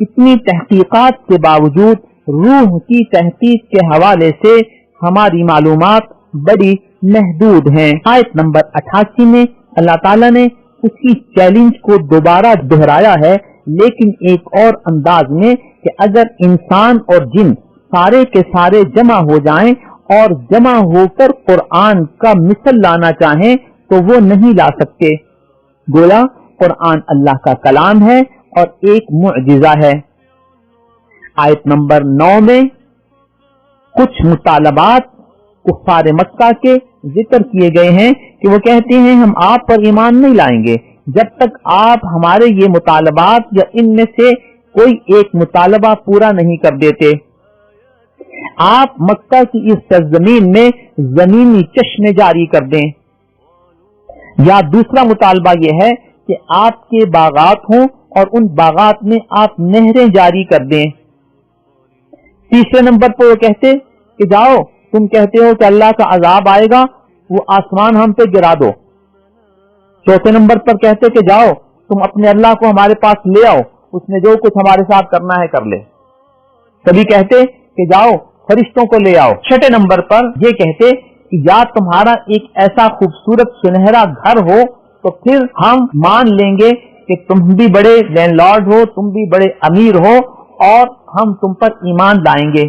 اتنی تحقیقات کے باوجود روح کی تحقیق کے حوالے سے ہماری معلومات بڑی محدود ہیں۔ آیت نمبر 88 میں اللہ تعالیٰ نے اسی چیلنج کو دوبارہ دہرایا ہے، لیکن ایک اور انداز میں کہ اگر انسان اور جن سارے کے سارے جمع ہو جائیں اور جمع ہو کر قرآن کا مثل لانا چاہیں تو وہ نہیں لا سکتے۔ گویا قرآن اللہ کا کلام ہے اور ایک معجزہ ہے۔ آیت نمبر 9 میں کچھ مطالبات کفار مکہ کے ذکر کیے گئے ہیں کہ وہ کہتے ہیں ہم آپ پر ایمان نہیں لائیں گے جب تک آپ ہمارے یہ مطالبات یا ان میں سے کوئی ایک مطالبہ پورا نہیں کر دیتے۔ آپ مکہ کی اس سرزمین میں زمینی چشمے جاری کر دیں، یا دوسرا مطالبہ یہ ہے کہ آپ کے باغات ہوں اور ان باغات میں آپ نہریں جاری کر دیں۔ تیسرے نمبر پر وہ کہتے کہ جاؤ، تم کہتے ہو کہ اللہ کا عذاب آئے گا، وہ آسمان ہم پہ گرا دو۔ چوتھے نمبر پر کہتے کہ جاؤ تم اپنے اللہ کو ہمارے پاس لے آؤ، اس نے جو کچھ ہمارے ساتھ کرنا ہے کر لے۔ کبھی کہتے کہ جاؤ فرشتوں کو لے آؤ۔ چھٹے نمبر پر یہ کہتے کہ یا تمہارا ایک ایسا خوبصورت سنہرا گھر ہو تو پھر ہم مان لیں گے کہ تم بھی بڑے لینڈ لارڈ ہو، تم بھی بڑے امیر ہو اور ہم تم پر ایمان لائیں گے۔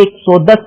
110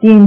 3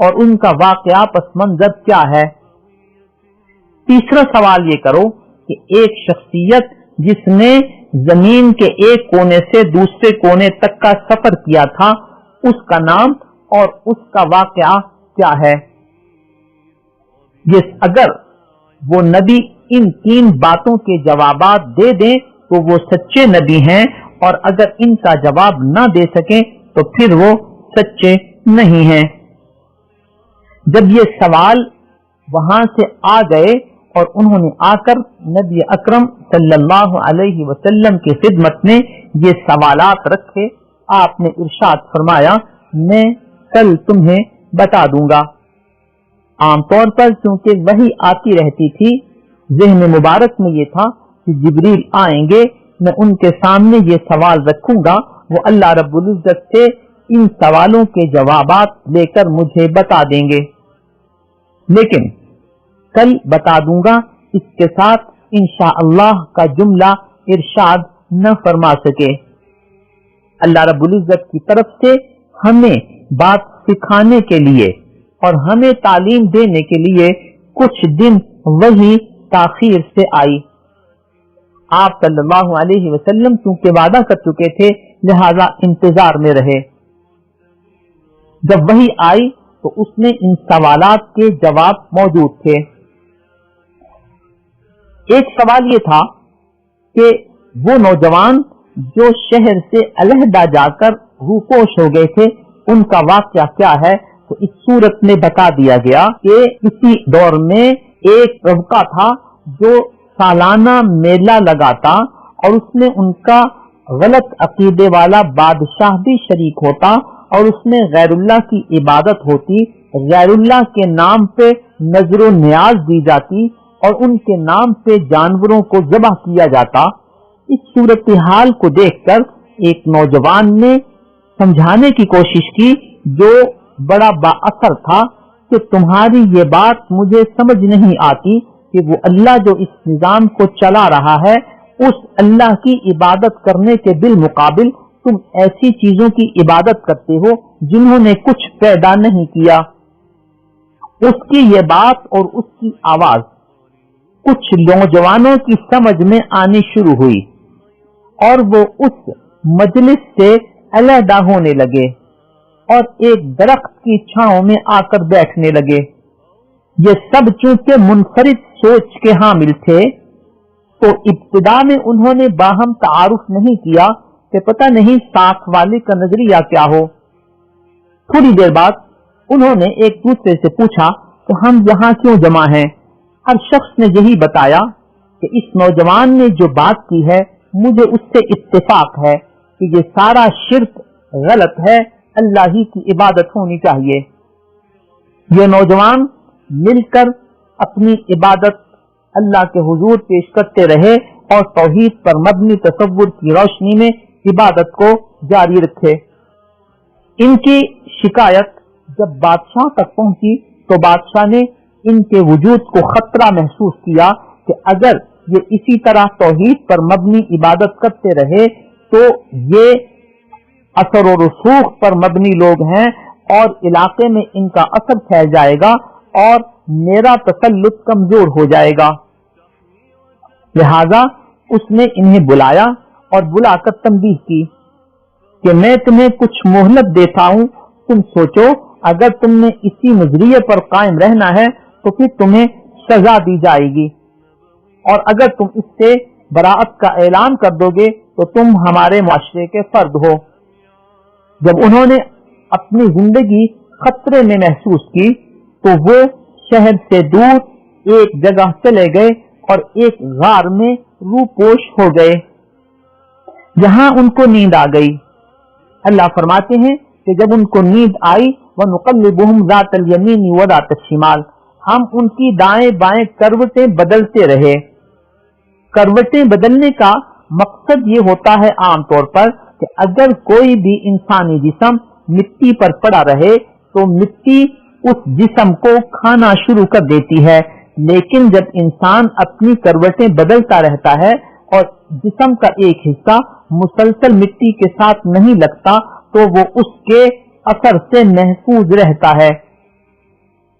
اور ان کا واقعہ پس منظر کیا ہے؟ تیسرا سوال یہ کرو کہ ایک شخصیت جس نے زمین کے ایک کونے سے دوسرے کونے تک کا سفر کیا تھا، اس کا نام اور اس کا واقعہ کیا ہے؟ اگر وہ نبی ان 3 باتوں کے جوابات دے دیں تو وہ سچے نبی ہیں، اور اگر ان کا جواب نہ دے سکیں تو پھر وہ سچے نہیں ہیں۔ جب یہ سوال وہاں سے آ گئے اور انہوں نے آ کر نبی اکرم صلی اللہ علیہ وسلم کی خدمت میں یہ سوالات رکھے، آپ نے ارشاد فرمایا، میں کل تمہیں بتا دوں گا۔ عام طور پر چونکہ وحی آتی رہتی تھی، ذہن مبارک میں یہ تھا کہ جبریل آئیں گے، میں ان کے سامنے یہ سوال رکھوں گا، وہ اللہ رب العزت سے ان سوالوں کے جوابات لے کر مجھے بتا دیں گے، لیکن کل بتا دوں گا اس کے ساتھ انشاءاللہ کا جملہ ارشاد نہ فرما سکے۔ اللہ رب العزت کی طرف سے ہمیں بات سکھانے کے لیے اور ہمیں تعلیم دینے کے لیے کچھ دن وہی تاخیر سے آئی۔ آپ صلی اللہ علیہ وسلم چونکہ وعدہ کر چکے تھے، لہذا انتظار میں رہے۔ جب وہی آئی تو اس میں ان سوالات کے جواب موجود تھے۔ ایک سوال یہ تھا کہ وہ نوجوان جو شہر سے علیحدہ جا کر روپوش ہو گئے تھے، ان کا واقعہ کیا ہے؟ تو اس صورت میں بتا دیا گیا کہ اسی دور میں ایک طبقہ تھا جو سالانہ میلہ لگاتا، اور اس میں ان کا غلط عقیدے والا بادشاہ بھی شریک ہوتا، اور اس میں غیر اللہ کی عبادت ہوتی، غیر اللہ کے نام پہ نظر و نیاز دی جاتی، اور ان کے نام پہ جانوروں کو ذبح کیا جاتا۔ اس صورتحال کو دیکھ کر ایک نوجوان نے سمجھانے کی کوشش کی جو بڑا با اثر تھا کہ تمہاری یہ بات مجھے سمجھ نہیں آتی کہ وہ اللہ جو اس نظام کو چلا رہا ہے، اس اللہ کی عبادت کرنے کے بالمقابل تم ایسی چیزوں کی عبادت کرتے ہو جنہوں نے کچھ پیدا نہیں کیا۔ اس کی یہ بات اور اس کی آواز کچھ نوجوانوں کی سمجھ میں آنی شروع ہوئی، اور وہ اس مجلس سے علیحدہ ہونے لگے اور ایک درخت کی چھاؤں میں آ کر بیٹھنے لگے۔ یہ سب چونکہ منفرد سوچ کے حامل تھے، تو ابتدا میں انہوں نے باہم تعارف نہیں کیا کہ پتہ نہیں ساتھ والے کا نظریہ کیا ہو۔ تھوڑی دیر بعد انہوں نے ایک دوسرے سے پوچھا کہ ہم یہاں کیوں جمع ہیں؟ ہر شخص نے یہی بتایا کہ اس نوجوان نے جو بات کی ہے مجھے اس سے اتفاق ہے کہ یہ سارا شرک غلط ہے، اللہ ہی کی عبادت ہونی چاہیے۔ یہ نوجوان مل کر اپنی عبادت اللہ کے حضور پیش کرتے رہے اور توحید پر مبنی تصور کی روشنی میں عبادت کو جاری رکھے۔ ان کی شکایت جب بادشاہ تک پہنچی تو بادشاہ نے ان کے وجود کو خطرہ محسوس کیا کہ اگر یہ اسی طرح توحید پر مبنی عبادت کرتے رہے تو یہ اثر و رسوخ پر مبنی لوگ ہیں اور علاقے میں ان کا اثر پھیل جائے گا اور میرا تسلط کمزور ہو جائے گا۔ لہذا اس نے انہیں بلایا اور بلا کر تنبیہ کی کہ میں تمہیں کچھ مہلت دیتا ہوں، تم سوچو اگر تم نے اسی نظریے پر قائم رہنا ہے تو پھر تمہیں سزا دی جائے گی، اور اگر تم اس سے براءت کا اعلان کر دو گے تو تم ہمارے معاشرے کے فرد ہو۔ جب انہوں نے اپنی زندگی خطرے میں محسوس کی تو وہ شہر سے دور ایک جگہ چلے گئے اور ایک غار میں روپوش ہو گئے، جہاں ان کو نیند آ گئی۔ اللہ فرماتے ہیں کہ جب ان کو نیند آئی وَنُقَلِّبُهُمْ ذَاتَ الْيَمِينِ وَذَاتَ الشِّمَالِ، ہم ان کی دائیں بائیں کروٹیں بدلتے رہے۔ کروٹیں بدلنے کا مقصد یہ ہوتا ہے عام طور پر کہ اگر کوئی بھی انسانی جسم مٹی پر پڑا رہے تو مٹی اس جسم کو کھانا شروع کر دیتی ہے، لیکن جب انسان اپنی کروٹیں بدلتا رہتا ہے اور جسم کا ایک حصہ مسلسل مٹی کے ساتھ نہیں لگتا تو وہ اس کے اثر سے محفوظ رہتا ہے۔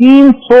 300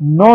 9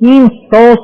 300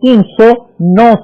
309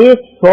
100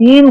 3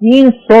300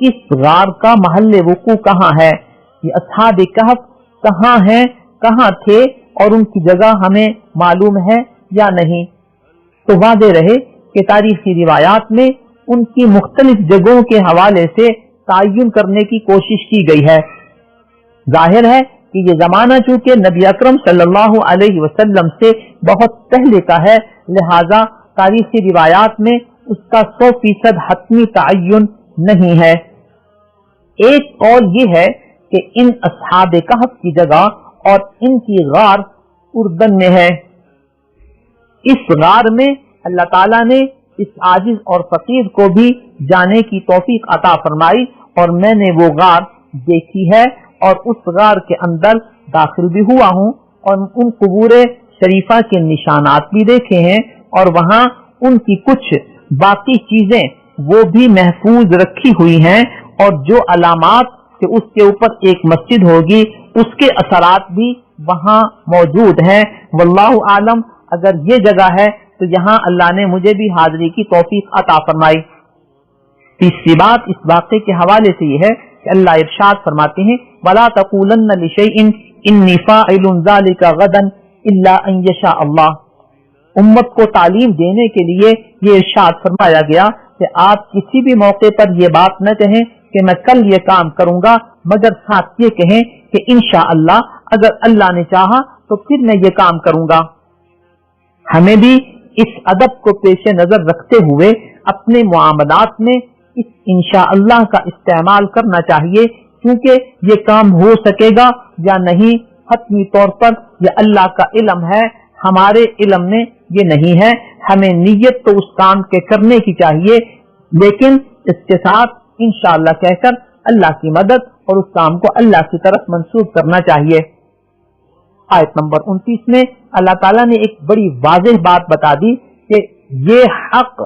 اس غار کا محل وقوع کہاں ہے، یہ اصحاب کہف کہاں ہیں، کہاں تھے اور ان کی جگہ ہمیں معلوم ہے یا نہیں؟ تو واضح رہے کہ تاریخی روایات میں ان کی مختلف جگہوں کے حوالے سے تعین کرنے کی کوشش کی گئی ہے۔ ظاہر ہے کہ یہ زمانہ چونکہ نبی اکرم صلی اللہ علیہ وسلم سے بہت پہلے کا ہے، لہذا تاریخی روایات میں اس کا 100% حتمی تعین نہیں ہے۔ ایک قول یہ ہے کہ ان اصحاب کہف کی جگہ اور ان کی غار اردن میں ہے۔ اس غار میں اللہ تعالیٰ نے اس عاجز اور فقیر کو بھی جانے کی توفیق عطا فرمائی، اور میں نے وہ غار دیکھی ہے اور اس غار کے اندر داخل بھی ہوا ہوں، اور ان قبور شریفہ کے نشانات بھی دیکھے ہیں، اور وہاں ان کی کچھ باقی چیزیں وہ بھی محفوظ رکھی ہوئی ہیں، اور جو علامات کہ اس کے اوپر ایک مسجد ہوگی اس کے اثرات بھی وہاں موجود ہیں۔ واللہ عالم، اگر یہ جگہ ہے تو یہاں اللہ نے مجھے بھی حاضری کی توفیق عطا فرمائی۔ تیسری بات اس واقعے کے حوالے سے یہ ہے کہ اللہ ارشاد فرماتے ہیں وَلَا تَقُولَنَّ لِشَيْءٍ إِنِّي فَاعِلٌ ذَلِكَ غَدًا إِلَّا أَن يَشَاءَ اللَّهُ۔ امت کو تعلیم دینے کے لیے یہ ارشاد فرمایا گیا کہ آپ کسی بھی موقع پر یہ بات نہ کہیں کہ میں کل یہ کام کروں گا، مگر ساتھ یہ کہیں کہ انشاءاللہ اگر اللہ نے چاہا تو پھر میں یہ کام کروں گا۔ ہمیں بھی اس ادب کو پیش نظر رکھتے ہوئے اپنے معاملات میں اس انشاءاللہ کا استعمال کرنا چاہیے، کیونکہ یہ کام ہو سکے گا یا نہیں حتمی طور پر یہ اللہ کا علم ہے، ہمارے علم میں یہ نہیں ہے۔ ہمیں نیت تو اس کام کے کرنے کی چاہیے، لیکن اس کے ساتھ انشاءاللہ کہہ کر اللہ کی مدد اور اس کام کو اللہ کی طرف منسوب کرنا چاہیے۔ آیت نمبر 29 میں اللہ تعالیٰ نے ایک بڑی واضح بات بتا دی کہ یہ حق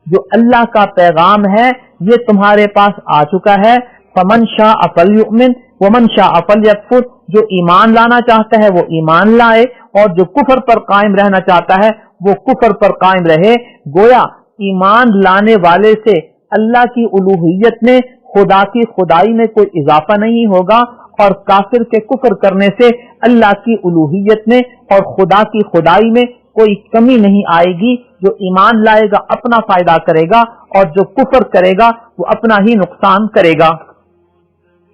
جو اللہ کا پیغام ہے یہ تمہارے پاس آ چکا ہے۔ فمن شاء فلیؤمن ومن شاء فلیکفر، جو ایمان لانا چاہتا ہے وہ ایمان لائے، اور جو کفر پر قائم رہنا چاہتا ہے وہ کفر پر قائم رہے۔ گویا ایمان لانے والے سے اللہ کی الوہیت میں، خدا کی خدائی میں کوئی اضافہ نہیں ہوگا، اور کافر کے کفر کرنے سے اللہ کی الوہیت میں اور خدا کی خدائی میں کوئی کمی نہیں آئے گی۔ جو ایمان لائے گا اپنا فائدہ کرے گا، اور جو کفر کرے گا وہ اپنا ہی نقصان کرے گا۔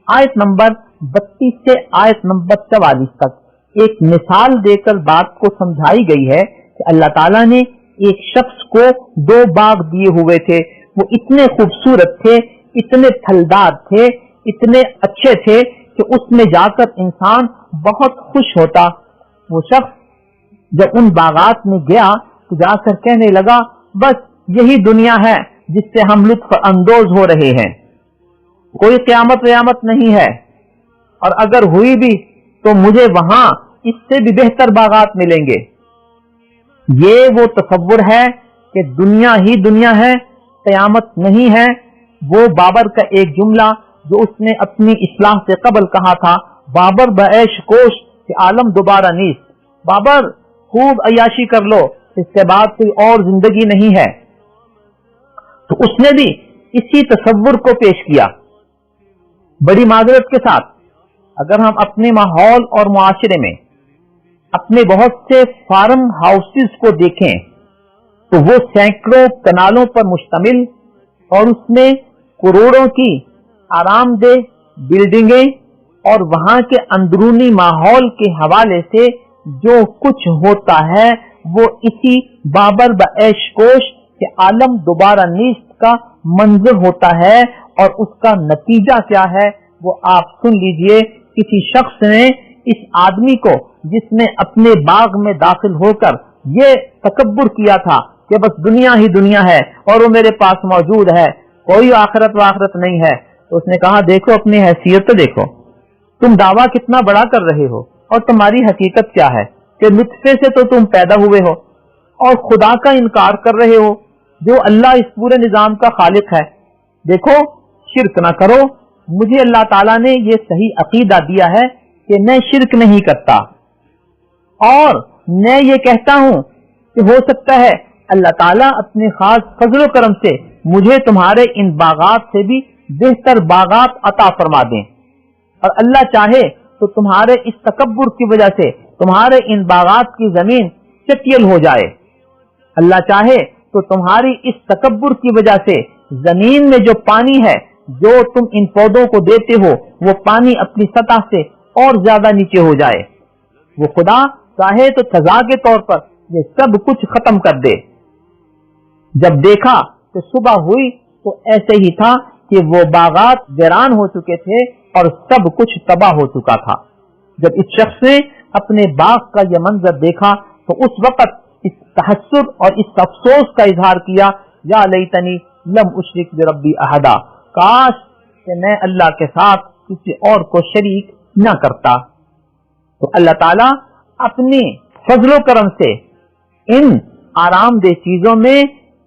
آیت نمبر 32 سے آیت نمبر 44 تک ایک مثال دے کر بات کو سمجھائی گئی ہے کہ اللہ تعالیٰ نے ایک شخص کو 2 باغ دیے ہوئے تھے، وہ اتنے خوبصورت تھے، اتنے پھلدار تھے، اتنے اچھے تھے کہ اس میں جا کر انسان بہت خوش ہوتا۔ وہ شخص جب ان باغات میں گیا تو جا کر کہنے لگا بس یہی دنیا ہے جس سے ہم لطف اندوز ہو رہے ہیں، کوئی قیامت ویامت نہیں ہے، اور اگر ہوئی بھی تو مجھے وہاں اس سے بھی بہتر باغات ملیں گے۔ یہ وہ تصور ہے کہ دنیا ہی دنیا ہے، قیامت نہیں ہے۔ وہ بابر کا ایک جملہ جو اس نے اپنی اصلاح سے قبل کہا تھا، بابر بعیش کوش کہ عالم دوبارہ نیست، بابر خوب عیاشی کر لو، اس کے بعد کوئی اور زندگی نہیں ہے۔ تو اس نے بھی اسی تصور کو پیش کیا۔ بڑی معذرت کے ساتھ اگر ہم اپنے ماحول اور معاشرے میں اپنے بہت سے فارم ہاؤسز کو دیکھیں تو وہ سینکڑوں کنالوں پر مشتمل، اور اس میں کروڑوں کی آرام دہ بلڈنگیں، اور وہاں کے اندرونی ماحول کے حوالے سے جو کچھ ہوتا ہے وہ اسی بابر بعیش کوش کہ عالم دوبارہ نیست کا منظر ہوتا ہے۔ اور اس کا نتیجہ کیا ہے وہ آپ سن لیجئے۔ کسی شخص نے اس آدمی کو جس نے اپنے باغ میں داخل ہو کر یہ تکبر کیا تھا کہ بس دنیا ہی دنیا ہے اور وہ میرے پاس موجود ہے، کوئی آخرت واخرت نہیں ہے، تو اس نے کہا دیکھو اپنی حیثیت تو دیکھو، تم دعویٰ کتنا بڑا کر رہے ہو، اور تمہاری حقیقت کیا ہے کہ نطفے سے تو تم پیدا ہوئے ہو، اور خدا کا انکار کر رہے ہو جو اللہ اس پورے نظام کا خالق ہے۔ دیکھو شرک نہ کرو، مجھے اللہ تعالیٰ نے یہ صحیح عقیدہ دیا ہے کہ میں شرک نہیں کرتا، اور میں یہ کہتا ہوں کہ ہو سکتا ہے اللہ تعالیٰ اپنے خاص فضل و کرم سے مجھے تمہارے ان باغات سے بھی بہتر باغات عطا فرما دیں، اور اللہ چاہے تو تمہارے اس تکبر کی وجہ سے تمہارے ان باغات کی زمین چٹیل ہو جائے، اللہ چاہے تو تمہاری اس تکبر کی وجہ سے زمین میں جو پانی ہے جو تم ان پودوں کو دیتے ہو وہ پانی اپنی سطح سے اور زیادہ نیچے ہو جائے۔ وہ خدا چاہے تو سزا کے طور پر یہ سب کچھ ختم کر دے۔ جب دیکھا کہ صبح ہوئی تو ایسے ہی تھا کہ وہ باغات ویران ہو چکے تھے اور سب کچھ تباہ ہو چکا تھا۔ جب اس شخص نے اپنے باغ کا یہ منظر دیکھا تو اس وقت اس تحسر اور اس افسوس کا اظہار کیا، یا لیتنی لم اشرک بربی احدا، کاش کہ میں اللہ کے ساتھ کسی اور کو شریک نہ کرتا۔ تو اللہ تعالیٰ اپنی فضل و کرم سے ان آرام دہ چیزوں میں،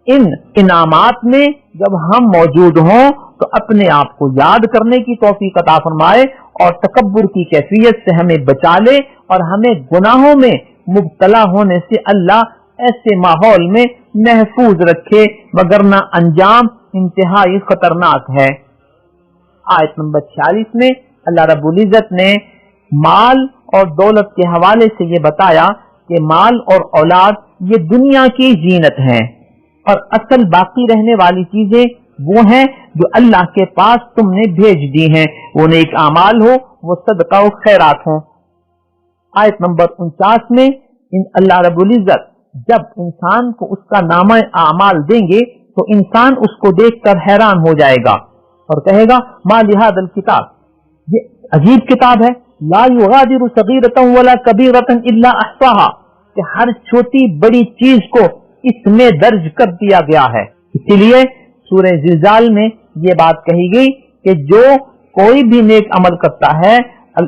ان انعامات میں جب ہم موجود ہوں تو اپنے آپ کو یاد کرنے کی توفیق عطا فرمائے اور تکبر کی کیفیت سے ہمیں بچا لے اور ہمیں گناہوں میں مبتلا ہونے سے اللہ ایسے ماحول میں محفوظ رکھے، وگرنہ انجام انتہائی خطرناک ہے۔ آیت نمبر 46 میں اللہ رب العزت نے مال اور دولت کے حوالے سے یہ بتایا کہ مال اور اولاد یہ دنیا کی زینت ہیں، اور اصل باقی رہنے والی چیزیں وہ ہیں جو اللہ کے پاس تم نے بھیج دی ہیں، وہ نیک اعمال ہو، وہ صدقہ و خیرات ہوں۔ آیت نمبر 49 میں اللہ رب العزت جب انسان کو اس کا نامہ اعمال دیں گے تو انسان اس کو دیکھ کر حیران ہو جائے گا اور کہے گا ما لہذا الکتاب، یہ عجیب کتاب ہے، لا یغادر صغیرۃ ولا کبیرۃ الا احصاها، کہ ہر چھوٹی بڑی چیز کو اس میں درج کر دیا گیا ہے۔ اسی لیے سورہ زلزال میں یہ بات کہی گئی کہ جو کوئی بھی نیک عمل کرتا ہے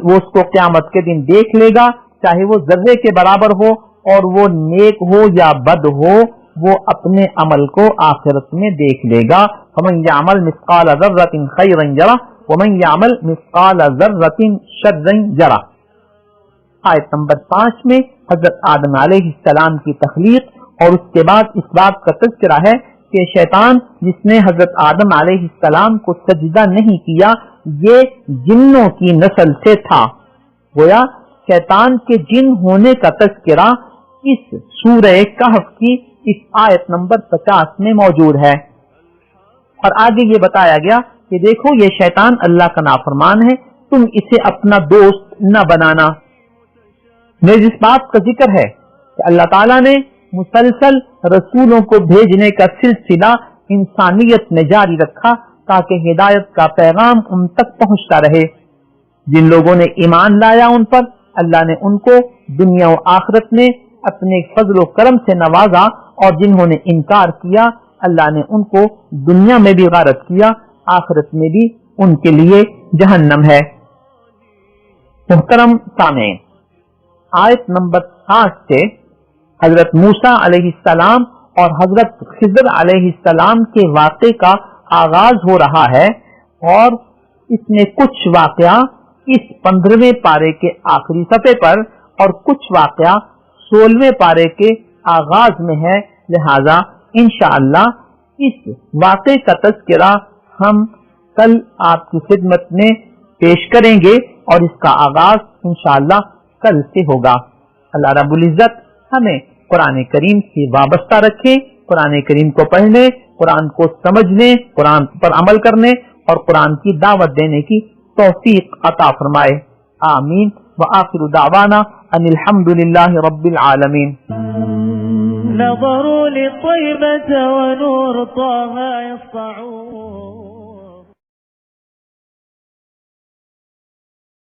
وہ اس کو قیامت کے دن دیکھ لے گا، چاہے وہ ذرے کے برابر ہو اور وہ نیک ہو یا بد ہو، وہ اپنے عمل کو آخرت میں دیکھ لے گا۔ فمن یعمل مثقال ذرۃ خیرا یرہ ومن یعمل مثقال ذرۃ شرا یرہ۔ آیت نمبر 5 میں حضرت آدم علیہ السلام کی تخلیق اور اس کے بعد اس بات کا تذکرہ ہے کہ شیطان جس نے حضرت آدم علیہ السلام کو سجدہ نہیں کیا یہ جنوں کی نسل سے تھا۔ گویا شیطان کے جن ہونے کا تذکرہ اس سورہ کہف کی اس آیت نمبر 50 میں موجود ہے، اور آگے یہ بتایا گیا کہ دیکھو یہ شیطان اللہ کا نافرمان ہے، تم اسے اپنا دوست نہ بنانا۔ نیز اس بات کا ذکر ہے کہ اللہ تعالیٰ نے مسلسل رسولوں کو بھیجنے کا سلسلہ انسانیت میں جاری رکھا تاکہ ہدایت کا پیغام ان تک پہنچتا رہے۔ جن لوگوں نے ایمان لایا ان پر اللہ نے ان کو دنیا و آخرت میں اپنے فضل و کرم سے نوازا، اور جنہوں نے انکار کیا اللہ نے ان کو دنیا میں بھی غارت کیا، آخرت میں بھی ان کے لیے جہنم ہے۔ محترم سامعین، آیت نمبر 60 سے حضرت موسیٰ علیہ السلام اور حضرت خضر علیہ السلام کے واقعے کا آغاز ہو رہا ہے، اور اس میں کچھ واقعہ اس 15ویں پارے کے آخری صفحے پر اور کچھ واقعہ 16ویں پارے کے آغاز میں ہے، لہذا انشاءاللہ اس واقعے کا تذکرہ ہم کل آپ کی خدمت میں پیش کریں گے اور اس کا آغاز انشاءاللہ کل سے ہوگا۔ اللہ رب العزت ہمیں قرآن کریم سے وابستہ رکھے، قرآن کریم کو پڑھنے، قرآن کو سمجھنے، قرآن پر عمل کرنے اور قرآن کی دعوت دینے کی توفیق عطا فرمائے، آمین۔ وآخر دعوانا ان الحمد للہ رب العالمین۔ نظروا لطيبة ونور طه يسطعون